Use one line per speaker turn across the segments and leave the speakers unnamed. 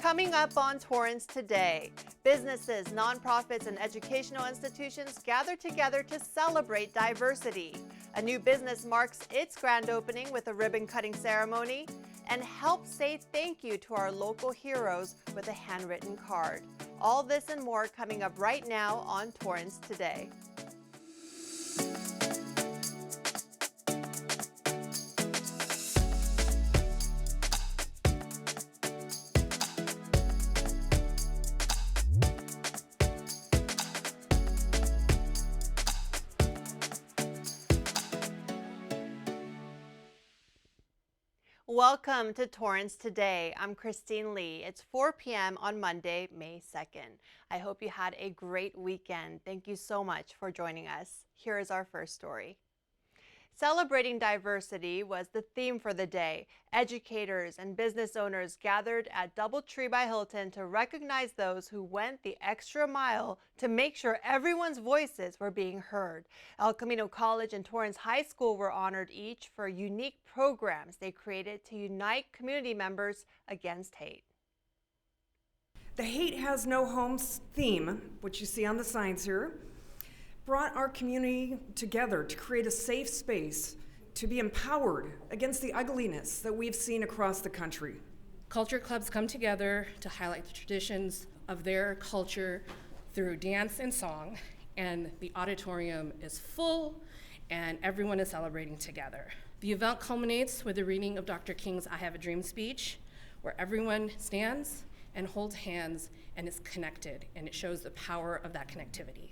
Coming up on Torrance Today, businesses, nonprofits, and educational institutions gather together to celebrate diversity. A new business marks its grand opening with a ribbon-cutting ceremony, and help say thank you to our local heroes with a handwritten card. All this and more coming up right now on Torrance Today. Welcome to Torrance Today. I'm Christine Lee. It's 4 p.m. on Monday, May 2nd. I hope you had a great weekend. Thank you so much for joining us. Here is our first story. Celebrating diversity was the theme for the day. Educators and business owners gathered at DoubleTree by Hilton to recognize those who went the extra mile to make sure everyone's voices were being heard. El Camino College and Torrance High School were honored each for unique programs they created to unite community members against hate.
The Hate Has No Homes theme, which you see on the signs here, brought our community together to create a safe space to be empowered against the ugliness that we've seen across the country.
Culture clubs come together to highlight the traditions of their culture through dance and song, and the auditorium is full and everyone is celebrating together. The event culminates with the reading of Dr. King's I Have a Dream speech, where everyone stands and holds hands and is connected, and it shows the power of that connectivity.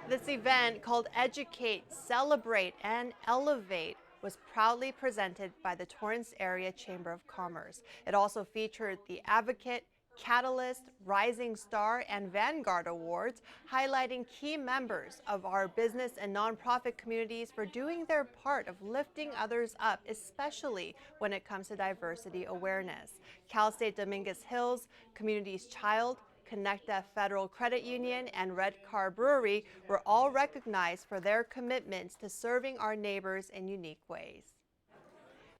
This event, called Educate, Celebrate, and Elevate, was proudly presented by the Torrance Area Chamber of Commerce. It also featured the Advocate, Catalyst, Rising Star, and Vanguard Awards, highlighting key members of our business and nonprofit communities for doing their part of lifting others up, especially when it comes to diversity awareness. Cal State Dominguez Hills, Community's Child, Connecta Federal Credit Union, and Red Car Brewery were all recognized for their commitments to serving our neighbors in unique ways.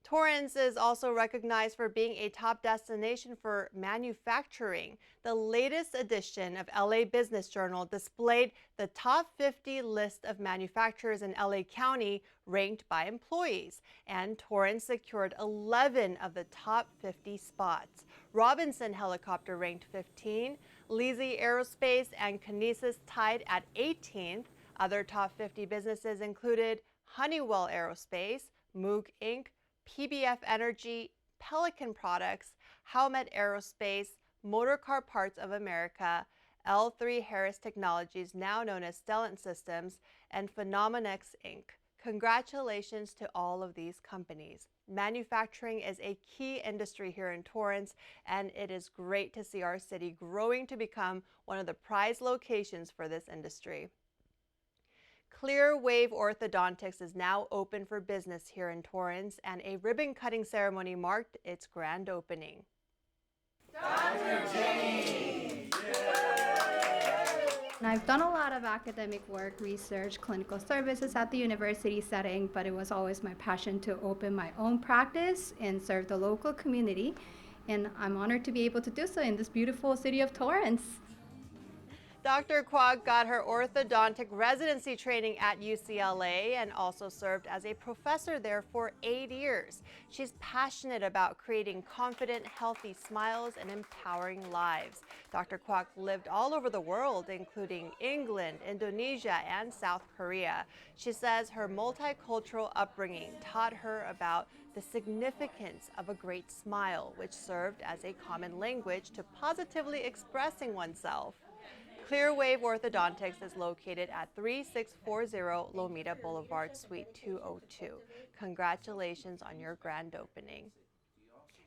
Torrance is also recognized for being a top destination for manufacturing. The latest edition of LA Business Journal displayed the top 50 list of manufacturers in LA County ranked by employees, and Torrance secured 11 of the top 50 spots. Robinson Helicopter ranked 15, Lizzie Aerospace and Kinesis tied at 18th. Other top 50 businesses included Honeywell Aerospace, Moog Inc., PBF Energy, Pelican Products, Howmet Aerospace, Motorcar Parts of America, L3 Harris Technologies, now known as Stellant Systems, and Phenomenex Inc. Congratulations to all of these companies. Manufacturing is a key industry here in Torrance, and it is great to see our city growing to become one of the prized locations for this industry. Clear Wave Orthodontics is now open for business here in Torrance, and a ribbon-cutting ceremony marked its grand opening.
Dr. Jenny!
I've done a lot of academic work, research, clinical services at the university setting, but it was always my passion to open my own practice and serve the local community, and I'm honored to be able to do so in this beautiful city of Torrance.
Dr. Kwok got her orthodontic residency training at UCLA and also served as a professor there for 8 years. She's passionate about creating confident, healthy smiles and empowering lives. Dr. Kwok lived all over the world, including England, Indonesia, and South Korea. She says her multicultural upbringing taught her about the significance of a great smile, which served as a common language to positively expressing oneself. Clear Wave Orthodontics is located at 3640 Lomita Boulevard, Suite 202. Congratulations on your grand opening.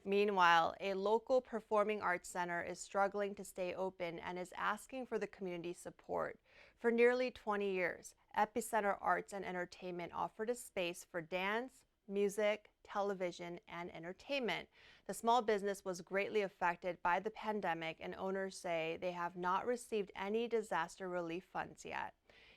Meanwhile, a local performing arts center is struggling to stay open and is asking for the community support. For nearly 20 years, Epicenter Arts and Entertainment offered a space for dance, music, television, and entertainment. The small business was greatly affected by the pandemic, and owners say they have not received any disaster relief funds yet.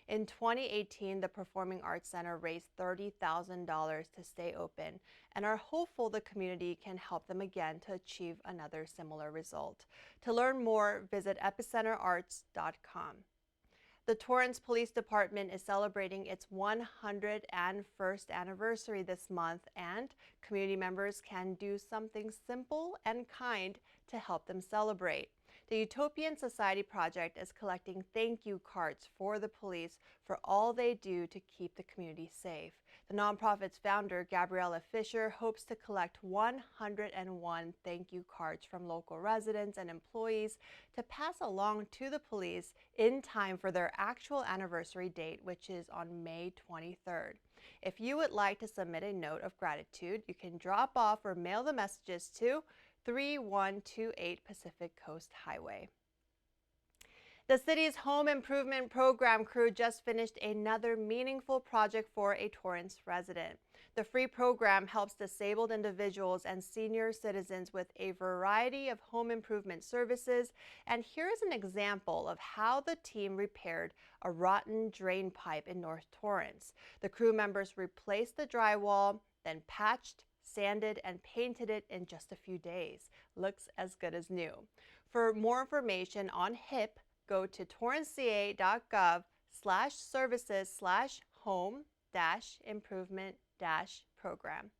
In 2018, the Performing Arts Center raised $30,000 to stay open and are hopeful the community can help them again to achieve another similar result. To learn more, visit epicenterarts.com. The Torrance Police Department is celebrating its 101st anniversary this month, and community members can do something simple and kind to help them celebrate. The Utopian Society Project is collecting thank you cards for the police for all they do to keep the community safe. The nonprofit's founder, Gabriella Fisher, hopes to collect 101 thank you cards from local residents and employees to pass along to the police in time for their actual anniversary date, which is on May 23rd. If you would like to submit a note of gratitude, you can drop off or mail the messages to 3128 Pacific Coast Highway. The city's home improvement program crew just finished another meaningful project for a Torrance resident. The free program helps disabled individuals and senior citizens with a variety of home improvement services, and here's an example of how the team repaired a rotten drain pipe in North Torrance. The crew members replaced the drywall, then patched, sanded, and painted it in just a few days. Looks as good as new. For more information on HIP, go to torranceca.gov/services/home-improvement-program.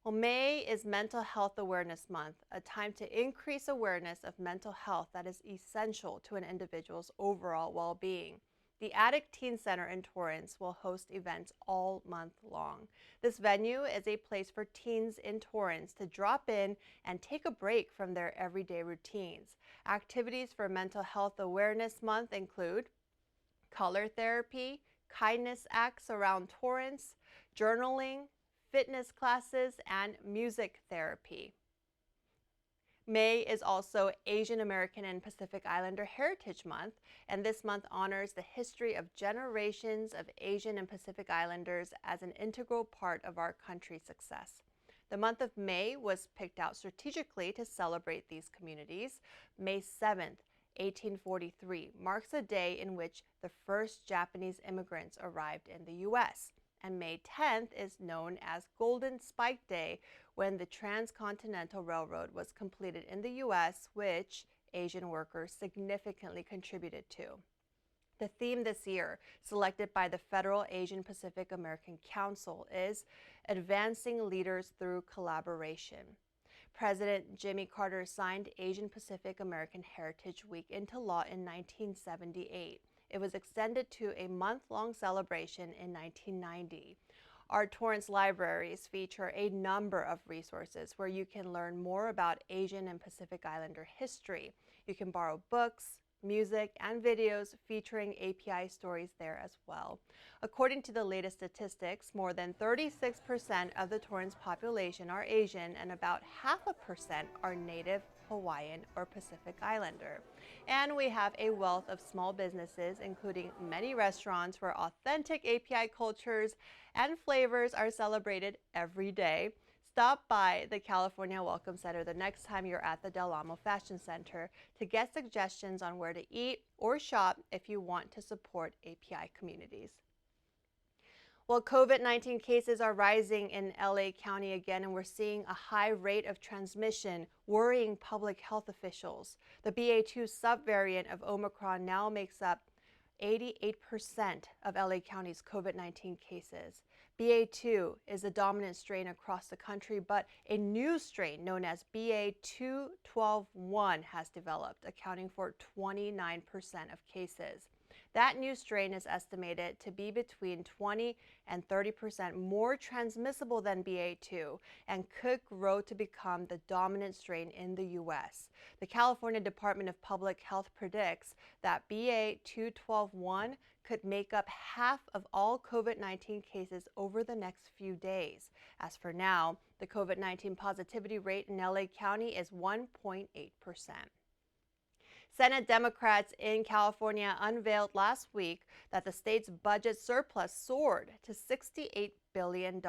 Well, May is Mental Health Awareness Month, a time to increase awareness of mental health that is essential to an individual's overall well-being. The Attic Teen Center in Torrance will host events all month long. This venue is a place for teens in Torrance to drop in and take a break from their everyday routines. Activities for Mental Health Awareness Month include color therapy, kindness acts around Torrance, journaling, fitness classes, and music therapy. May is also Asian American and Pacific Islander Heritage Month, and this month honors the history of generations of Asian and Pacific Islanders as an integral part of our country's success. The month of May was picked out strategically to celebrate these communities. May 7th, 1843, marks a day in which the first Japanese immigrants arrived in the U.S., and May 10th is known as Golden Spike Day, when the Transcontinental Railroad was completed in the U.S., which Asian workers significantly contributed to. The theme this year, selected by the Federal Asian Pacific American Council, is Advancing Leaders Through Collaboration. President Jimmy Carter signed Asian Pacific American Heritage Week into law in 1978. It was extended to a month-long celebration in 1990. Our Torrance libraries feature a number of resources where you can learn more about Asian and Pacific Islander history. You can borrow books, music, and videos featuring API stories there as well. According to the latest statistics, more than 36% of the Torrance population are Asian, and about 0.5% are Native, Hawaiian, or Pacific Islander. And we have a wealth of small businesses, including many restaurants where authentic API cultures and flavors are celebrated every day. Stop by the California Welcome Center the next time you're at the Del Amo Fashion Center to get suggestions on where to eat or shop if you want to support API communities. Well, COVID-19 cases are rising in LA County again, and we're seeing a high rate of transmission, worrying public health officials. The BA.2 subvariant of Omicron now makes up 88% of LA County's COVID-19 cases. BA.2 is the dominant strain across the country, but a new strain known as BA.2.12.1 has developed, accounting for 29% of cases. That new strain is estimated to be between 20 and 30% more transmissible than BA.2 and could grow to become the dominant strain in the U.S. The California Department of Public Health predicts that BA.2.12.1 could make up half of all COVID-19 cases over the next few days. As for now, the COVID-19 positivity rate in LA County is 1.8%. Senate Democrats in California unveiled last week that the state's budget surplus soared to $68 billion.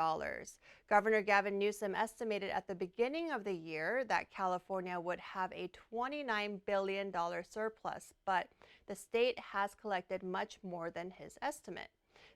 Governor Gavin Newsom estimated at the beginning of the year that California would have a $29 billion surplus, but the state has collected much more than his estimate.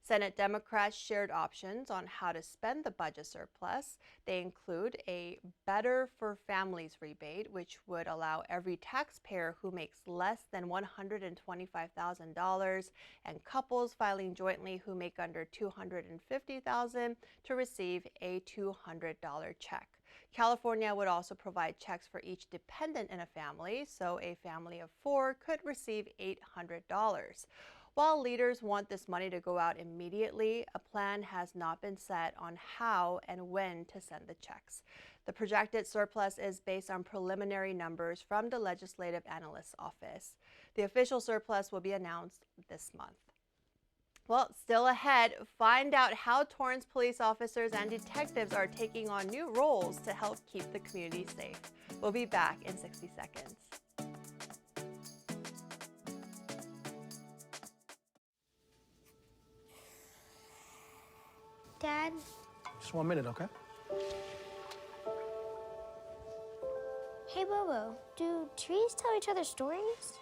Senate Democrats shared options on how to spend the budget surplus. They include a Better for Families rebate, which would allow every taxpayer who makes less than $125,000 and couples filing jointly who make under $250,000 to receive a $200 check. California would also provide checks for each dependent in a family, so a family of 4 could receive $800. While leaders want this money to go out immediately, a plan has not been set on how and when to send the checks. The projected surplus is based on preliminary numbers from the Legislative Analyst's Office. The official surplus will be announced this month. Well, still ahead, find out how Torrance police officers and detectives are taking on new roles to help keep the community safe. We'll be back in 60 seconds.
Dad?
Just 1 minute, okay?
Hey, Bobo, do trees tell each other stories?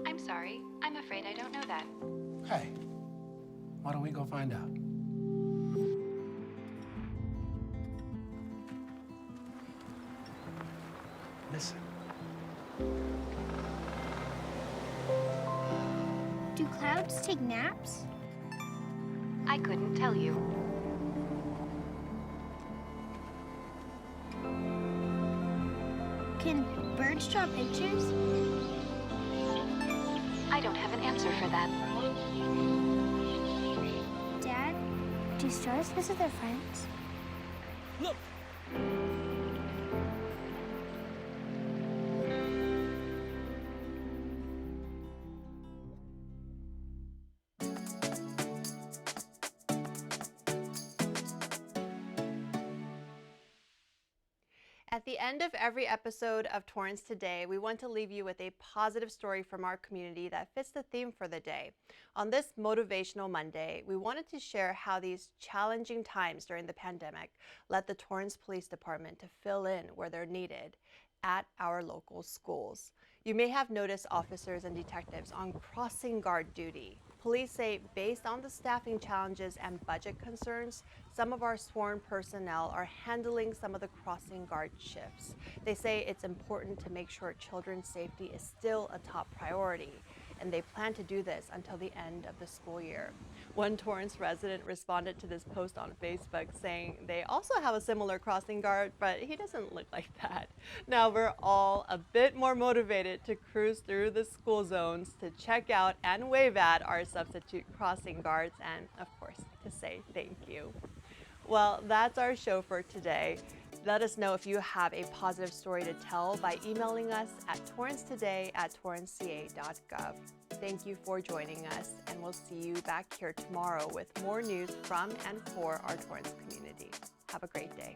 I'm sorry. I'm afraid I don't know that.
Hey, why don't we go find out? Listen.
Do clouds take naps?
I couldn't tell you.
Can birds draw pictures?
I don't have an answer for that.
Dad, do stars visit their friends?
Look!
At the end of every episode of Torrance Today, we want to leave you with a positive story from our community that fits the theme for the day. On this Motivational Monday, we wanted to share how these challenging times during the pandemic led the Torrance Police Department to fill in where they're needed at our local schools. You may have noticed officers and detectives on crossing guard duty. Police say based on the staffing challenges and budget concerns, some of our sworn personnel are handling some of the crossing guard shifts. They say it's important to make sure children's safety is still a top priority, and they plan to do this until the end of the school year. One Torrance resident responded to this post on Facebook saying they also have a similar crossing guard, but he doesn't look like that. Now we're all a bit more motivated to cruise through the school zones to check out and wave at our substitute crossing guards and, of course, to say thank you. Well, that's our show for today. Let us know if you have a positive story to tell by emailing us at torranceToday@torranceca.gov. Thank you for joining us, and we'll see you back here tomorrow with more news from and for our Torrance community. Have a great day.